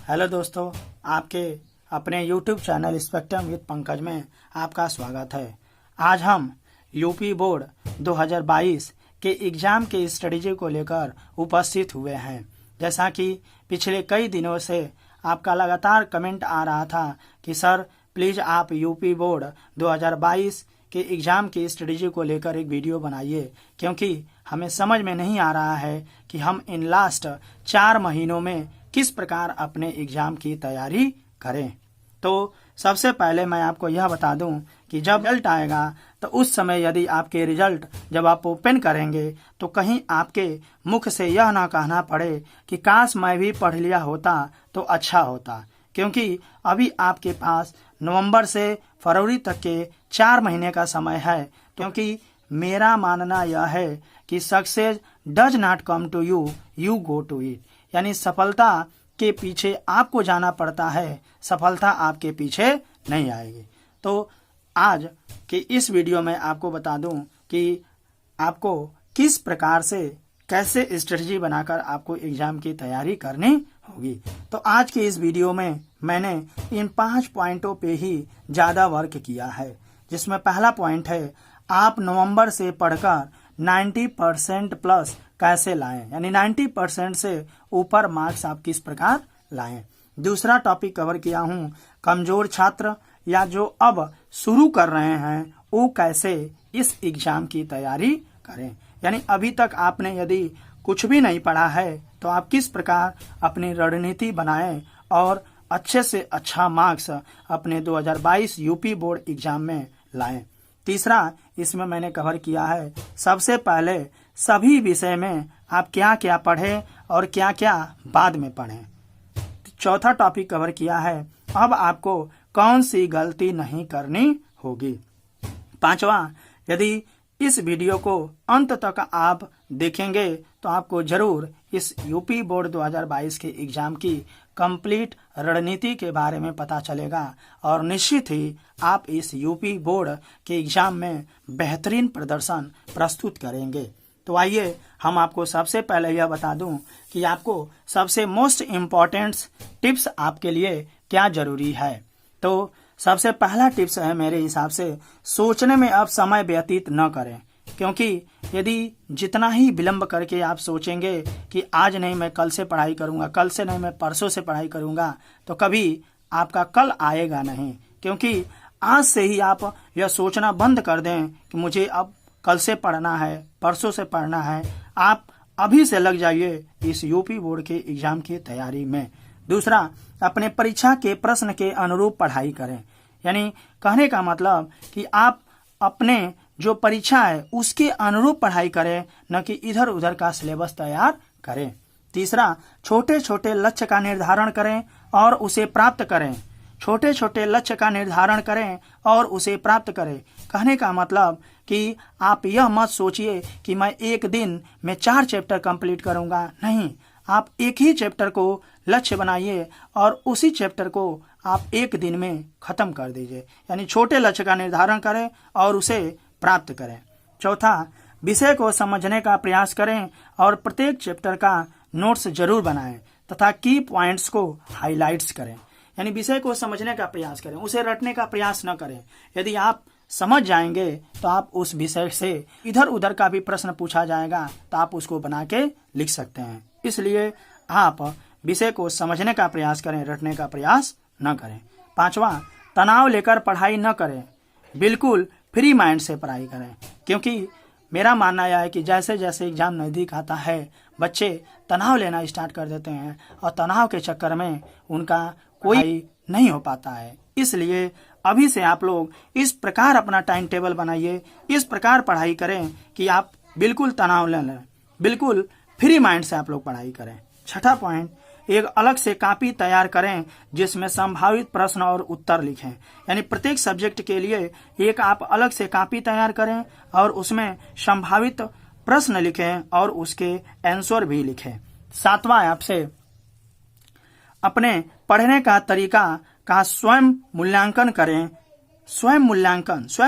Hello दोस्तों, आपके अपने YouTube channel spectrum with Pankaj में आपका स्वागत है। आज हम यूपी बोर्ड 2022 के एग्जाम के स्ट्रेटजी को लेकर उपस्थित हुए हैं। जैसा कि पिछले कई दिनों से आपका लगातार कमेंट आ रहा था कि सर प्लीज़ आप यूपी बोर्ड 2022 के एग्ज़ाम की स्ट्रेटजी को लेकर एक वीडियो बनाइए, क्योंकि हमें समझ में नहीं आ रहा है कि हम इन लास्ट 4 महीनों में किस प्रकार अपने एग्ज़ाम की तैयारी करें। तो सबसे पहले मैं आपको यह बता दूं कि जब रिजल्ट आएगा तो उस समय यदि आपके रिजल्ट जब आप ओपन करेंगे तो कहीं आपके मुख से यह ना कहना पड़े कि काश मैं भी पढ़ लिया होता तो अच्छा होता, क्योंकि अभी आपके पास नवंबर से फरवरी तक के 4 महीने का समय है। क्योंकि मेरा मानना यह है कि success does not come to you, you go to it. यानी सफलता के पीछे आपको जाना पड़ता है, सफलता आपके पीछे नहीं आएगी। तो आज के इस वीडियो में आपको बता दूं कि आपको किस प्रकार से कैसे स्ट्रेटजी बनाकर आपको एग्जाम की तैयारी करनी होगी। तो आज के इस वीडियो में मैंने इन 5 पॉइंटों पे ही ज़्यादा वर्क किया है, जिसमें पहला पॉइंट है आप नवंबर से पढ़कर 90% प्लस कैसे लाएं, यानी 90% से ऊपर मार्क्स आप किस प्रकार लाएं। दूसरा टॉपिक कवर किया हूं कमजोर छात्र या जो अब शुरू कर रहे हैं वो कैसे इस एग्जाम की तैयारी करें। यानी अभी तक आपने यदि कुछ भी नहीं पढ़ा है तो आप किस प्रकार अपनी रणनीति बनाएं और अच्छे से अच्छा मार्क्स अपने 2022 यूपी बोर्ड एग्जाम में लाएं। तीसरा इसमें मैंने कवर किया है सबसे पहले सभी विषय में आप क्या क्या पढ़ें और क्या क्या बाद में पढ़ें। चौथा टॉपिक कवर किया है अब आपको कौन सी गलती नहीं करनी होगी। पांचवा, यदि इस वीडियो को अंत तक आप देखेंगे तो आपको जरूर इस यूपी बोर्ड 2022 के एग्जाम की कंप्लीट रणनीति के बारे में पता चलेगा और निश्चित ही आप इस यूपी बोर्ड के एग्जाम में बेहतरीन प्रदर्शन प्रस्तुत करेंगे। तो आइए हम आपको सबसे पहले यह बता दूं कि आपको सबसे मोस्ट इम्पॉर्टेंट टिप्स आपके लिए क्या जरूरी है। तो सबसे पहला टिप्स है मेरे हिसाब से सोचने में अब समय व्यतीत न करें, क्योंकि यदि जितना ही विलंब करके आप सोचेंगे कि आज नहीं मैं कल से पढ़ाई करूंगा, कल से नहीं मैं परसों से पढ़ाई करूंगा, तो कभी आपका कल आएगा नहीं। क्योंकि आज से ही आप यह सोचना बंद कर दें कि मुझे अब कल से पढ़ना है, परसों से पढ़ना है, आप अभी से लग जाइए इस यूपी बोर्ड के एग्जाम की तैयारी में। दूसरा, अपने परीक्षा के प्रश्न के अनुरूप पढ़ाई करें। यानी कहने का मतलब कि आप अपने जो परीक्षा है उसके अनुरूप पढ़ाई करें, न कि इधर उधर का सिलेबस तैयार करें। तीसरा, छोटे छोटे लक्ष्य का निर्धारण करें और उसे प्राप्त करें। छोटे छोटे लक्ष्य का निर्धारण करें और उसे प्राप्त करें। कहने का मतलब कि आप यह मत सोचिए कि मैं एक दिन में 4 चैप्टर कंप्लीट करूंगा, नहीं, आप एक ही चैप्टर को लक्ष्य बनाइए और उसी चैप्टर को आप एक दिन में खत्म कर दीजिए। यानी छोटे लक्ष्य का निर्धारण करें और उसे प्राप्त करें। चौथा, विषय को समझने का प्रयास करें और प्रत्येक चैप्टर का नोट्स जरूर बनाएं तथा की पॉइंट्स को हाईलाइट्स करें। यानी विषय को समझने का प्रयास करें, उसे रटने का प्रयास न करें। यदि आप समझ जाएंगे तो आप उस विषय से इधर उधर का भी प्रश्न पूछा जाएगा तो आप उसको बना के लिख सकते हैं। इसलिए आप विषय को समझने का प्रयास करें, रटने का प्रयास न करें। पांचवा, तनाव लेकर पढ़ाई न करें, बिल्कुल फ्री माइंड से पढ़ाई करें। क्योंकि मेरा मानना यह है कि जैसे जैसे एग्जाम नज़दीक आता है बच्चे तनाव लेना स्टार्ट कर देते हैं और तनाव के चक्कर में उनका कोई नहीं हो पाता है। इसलिए अभी से आप लोग इस प्रकार अपना टाइम टेबल बनाइए, इस प्रकार पढ़ाई करें कि आप बिल्कुल तनाव न लें, बिल्कुल फ्री माइंड से आप लोग पढ़ाई करें। छठा पॉइंट, एक अलग से कॉपी तैयार करें जिसमें संभावित प्रश्न और उत्तर लिखें। यानी प्रत्येक सब्जेक्ट के लिए एक आप अलग से कॉपी तैयार करें और उसमें संभावित प्रश्न लिखें और उसके आंसर भी लिखें। सातवां, आपसे अपने पढ़ने का तरीका का स्वयं मूल्यांकन करें। स्वयं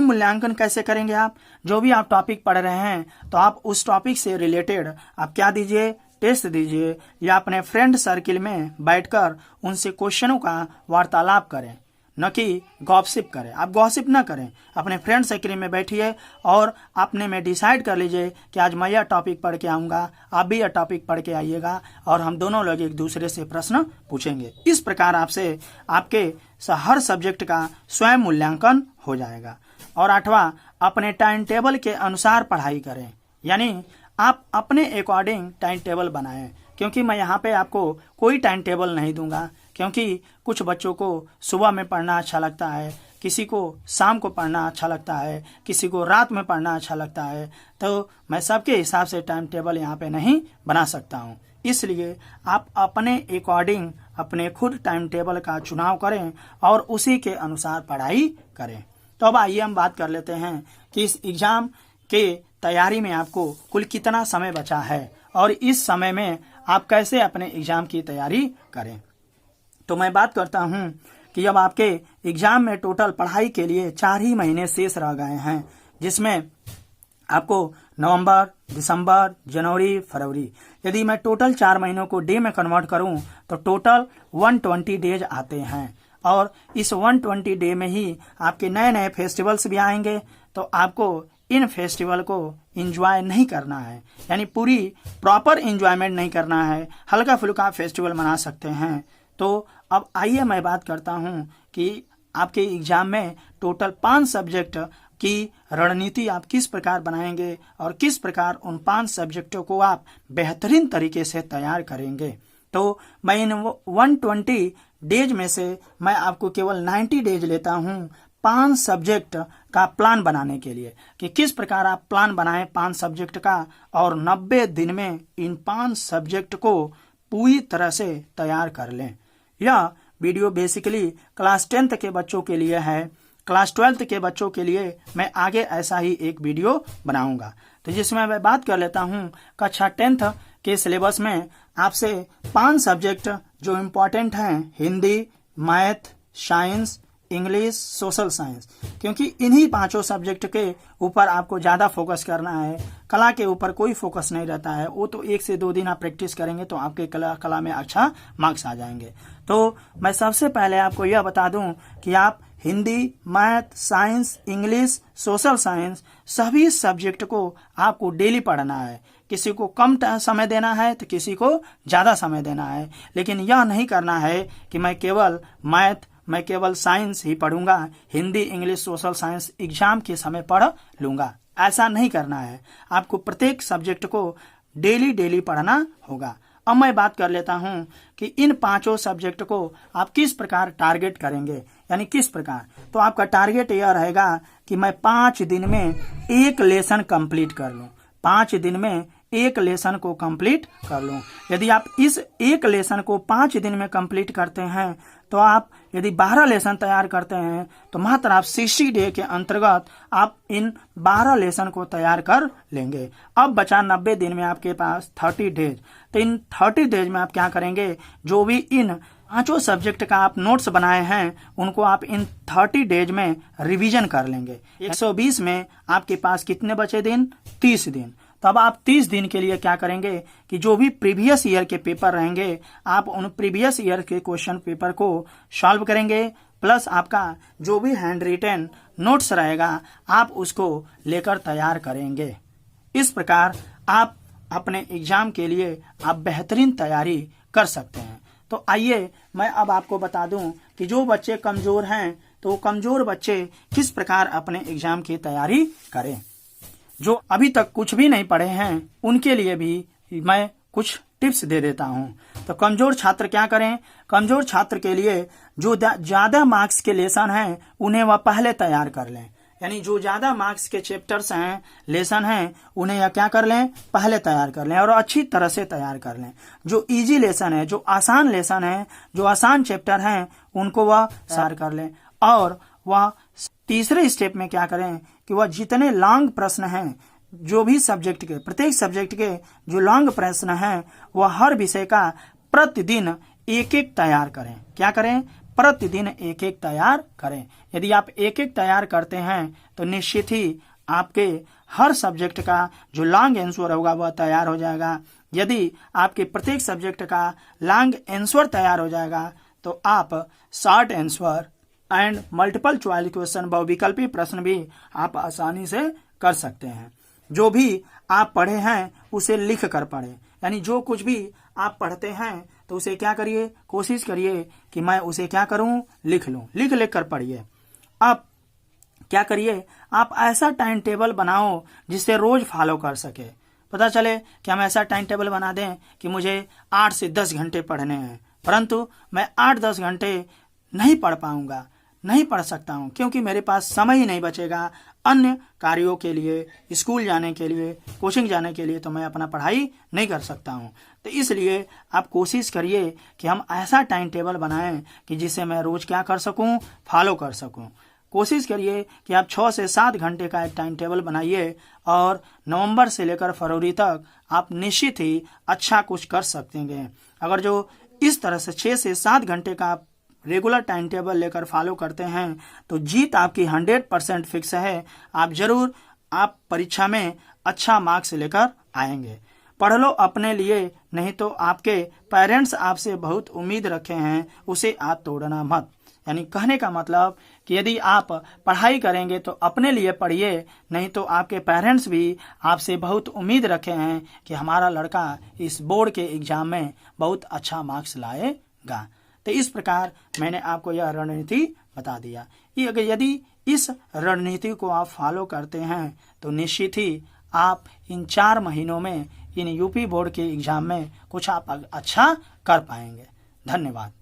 मूल्यांकन कैसे करेंगे आप? जो भी आप टॉपिक पढ़ रहे हैं तो आप उस टॉपिक से रिलेटेड आप क्या दीजिए, टेस्ट दीजिए या अपने फ्रेंड सर्किल में बैठकर उनसे क्वेश्चनों का वार्तालाप करें, न कि गॉसिप करें। आप गॉसिप ना करें, अपने फ्रेंड सर्किल में बैठिए और अपने में डिसाइड कर लीजिए कि आज मैं यह टॉपिक पढ़ के आऊँगा, आप भी यह टॉपिक पढ़ के आइएगा और हम दोनों लोग एक दूसरे से प्रश्न पूछेंगे। इस प्रकार आपसे आपके हर सब्जेक्ट का स्वयं मूल्यांकन हो जाएगा। और 8वां, अपने टाइम टेबल के अनुसार पढ़ाई करें, यानी आप अपने अकॉर्डिंग टाइम टेबल बनाएं। क्योंकि मैं यहाँ पे आपको कोई टाइम टेबल नहीं दूंगा, क्योंकि कुछ बच्चों को सुबह में पढ़ना अच्छा लगता है, किसी को शाम को पढ़ना अच्छा लगता है, किसी को रात में पढ़ना अच्छा लगता है। तो मैं सबके हिसाब से टाइम टेबल यहाँ पे नहीं बना सकता हूँ। इसलिए आप अपने अकॉर्डिंग अपने खुद टाइम टेबल का चुनाव करें और उसी के अनुसार पढ़ाई करें। तो अब आइए हम बात कर लेते हैं कि इस एग्जाम के तैयारी में आपको कुल कितना समय बचा है और इस समय में आप कैसे अपने एग्जाम की तैयारी करें। तो मैं बात करता हूं कि अब आपके एग्जाम में टोटल पढ़ाई के लिए 4 ही महीने शेष रह गए हैं, जिसमें आपको नवंबर, दिसंबर, जनवरी, फरवरी, यदि मैं टोटल 4 महीनों को डे में कन्वर्ट करूं तो टोटल 120 डेज आते हैं। और इस 120 डे में ही आपके नए नए फेस्टिवल्स भी आएंगे, तो आपको इन फेस्टिवल को एंजॉय नहीं करना है, यानी पूरी प्रॉपर एंजॉयमेंट नहीं करना है, हल्का फुल्का फेस्टिवल मना सकते हैं। तो अब आइए मैं बात करता हूं कि आपके एग्जाम में टोटल 5 सब्जेक्ट की रणनीति आप किस प्रकार बनाएंगे और किस प्रकार उन 5 सब्जेक्टों को आप बेहतरीन तरीके से तैयार करेंगे। तो मैं इन 120 डेज में से मैं आपको केवल 90 डेज लेता हूं 5 सब्जेक्ट का प्लान बनाने के लिए, कि किस प्रकार आप प्लान बनाएं 5 सब्जेक्ट का और 90 दिन में इन 5 सब्जेक्ट को पूरी तरह से तैयार कर लें। यह वीडियो बेसिकली क्लास 10th के बच्चों के लिए है। क्लास 12th के बच्चों के लिए मैं आगे ऐसा ही एक वीडियो बनाऊंगा। तो जिसमें मैं बात कर लेता हूं कक्षा 10th के सिलेबस में आपसे 5 सब्जेक्ट जो इम्पोर्टेंट हैं, Hindi, math, science, English, social science, क्योंकि इन्हीं 5 सब्जेक्ट के ऊपर आपको ज़्यादा फोकस करना है। कला के ऊपर कोई फोकस नहीं रहता है, वो तो 1 से 2 दिन आप प्रैक्टिस करेंगे तो आपके कला में अच्छा मार्क्स आ जाएंगे। तो मैं सबसे पहले आपको यह बता दूं कि आप Hindi, math, science, English, social science सभी सब्जेक्ट को आपको डेली पढ़ना है। किसी को कम समय देना है तो किसी को ज़्यादा समय देना है, लेकिन यह नहीं करना है कि मैं केवल मैथ, मैं केवल साइंस ही पढ़ूंगा, Hindi, English, social science exam के समय पढ़ लूंगा। ऐसा नहीं करना है, आपको प्रत्येक सब्जेक्ट को डेली पढ़ना होगा। अब मैं बात कर लेता हूं कि इन 5 सब्जेक्ट को आप किस प्रकार टारगेट करेंगे, यानी किस प्रकार। तो आपका टारगेट यह रहेगा कि मैं 5 दिन में 1 लेसन कंप्लीट कर लूं, 5 दिन में 1 लेसन को कंप्लीट कर लूं। यदि आप इस 1 लेसन को 5 दिन में कंप्लीट करते हैं तो आप यदि 12 लेसन तैयार करते हैं तो मात्र आप 60 डे के अंतर्गत आप इन 12 लेसन को तैयार कर लेंगे। अब बचा 90 दिन में आपके पास 30 डेज। तो इन 30 डेज में आप क्या करेंगे, जो भी इन 5 सब्जेक्ट का आप नोट्स बनाए हैं उनको आप इन 30 डेज में रिवीजन कर लेंगे। 120 में आपके पास कितने बचे दिन, 30 दिन। तब आप 30 दिन के लिए क्या करेंगे कि जो भी प्रीवियस ईयर के पेपर रहेंगे आप उन प्रीवियस ईयर के क्वेश्चन पेपर को सॉल्व करेंगे, प्लस आपका जो भी हैंड रिटन नोट्स रहेगा आप उसको लेकर तैयार करेंगे। इस प्रकार आप अपने एग्जाम के लिए आप बेहतरीन तैयारी कर सकते हैं। तो आइए मैं अब आपको बता दूं कि जो बच्चे कमजोर हैं तो कमजोर बच्चे किस प्रकार अपने एग्जाम की तैयारी करें। जो अभी तक कुछ भी नहीं पढ़े हैं उनके लिए भी मैं कुछ टिप्स दे देता हूं। तो कमजोर छात्र क्या करें, कमजोर छात्र के लिए जो ज्यादा मार्क्स के लेसन हैं उन्हें वह पहले तैयार कर लें, यानी जो ज्यादा मार्क्स के चैप्टर्स हैं, लेसन हैं, उन्हें या क्या कर लें, पहले तैयार कर लें और अच्छी तरह से तैयार कर लें। जो इजी लेसन है, जो आसान लेसन है, जो आसान चैप्टर हैं उनको वह तैयार कर लें। और वह तीसरे स्टेप में क्या करें कि वह जितने लॉन्ग प्रश्न हैं, जो भी सब्जेक्ट के, प्रत्येक सब्जेक्ट के जो लॉन्ग प्रश्न हैं वह हर विषय का प्रतिदिन 1-1 तैयार करें। क्या करें, प्रतिदिन 1-1 तैयार करें। यदि आप 1-1 तैयार करते हैं तो निश्चित ही आपके हर सब्जेक्ट का जो लॉन्ग आंसर होगा वह तैयार हो जाएगा। यदि आपके प्रत्येक सब्जेक्ट का लॉन्ग आंसर तैयार हो जाएगा तो आप short answer and multiple choice question बहुविकल्पी प्रश्न भी आप आसानी से कर सकते हैं। जो भी आप पढ़े हैं उसे लिख कर पढ़े, यानी जो कुछ भी आप पढ़ते हैं तो उसे क्या करिए, कोशिश करिए कि मैं उसे क्या करूं, लिख लूं। लिख कर पढ़िए। आप क्या करिए, आप ऐसा टाइम टेबल बनाओ जिससे रोज फॉलो कर सके। पता चले कि हम ऐसा टाइम टेबल बना दें कि मुझे 8 से 10 घंटे पढ़ने हैं, परंतु मैं 8-10 घंटे नहीं पढ़ पाऊंगा, नहीं पढ़ सकता हूं, क्योंकि मेरे पास समय ही नहीं बचेगा अन्य कार्यों के लिए, स्कूल जाने के लिए, कोचिंग जाने के लिए, तो मैं अपना पढ़ाई नहीं कर सकता हूं। तो इसलिए आप कोशिश करिए कि हम ऐसा टाइम टेबल बनाएं कि जिसे मैं रोज क्या कर सकूं, फॉलो कर सकूं। कोशिश करिए कि आप 6 से 7 घंटे का एक टाइम टेबल बनाइए और नवंबर से लेकर फरवरी तक आप निश्चित ही अच्छा कुछ कर सकेंगे। अगर जो इस तरह से 6 से 7 घंटे का आप रेगुलर टाइम टेबल लेकर फॉलो करते हैं तो जीत आपकी 100% फिक्स है। आप जरूर आप परीक्षा में अच्छा मार्क्स लेकर आएंगे। पढ़ लो अपने लिए, नहीं तो आपके पेरेंट्स आपसे बहुत उम्मीद रखे हैं, उसे आप तोड़ना मत। यानी कहने का मतलब कि यदि आप पढ़ाई करेंगे तो अपने लिए पढ़िए, नहीं तो आपके पेरेंट्स भी आपसे बहुत उम्मीद रखे हैं कि हमारा लड़का इस बोर्ड के एग्जाम में बहुत अच्छा मार्क्स लाएगा। तो इस प्रकार मैंने आपको यह रणनीति बता दिया। यदि इस रणनीति को आप फॉलो करते हैं तो निश्चित ही आप इन 4 महीनों में इन यूपी बोर्ड के एग्जाम में कुछ आप अच्छा कर पाएंगे। धन्यवाद।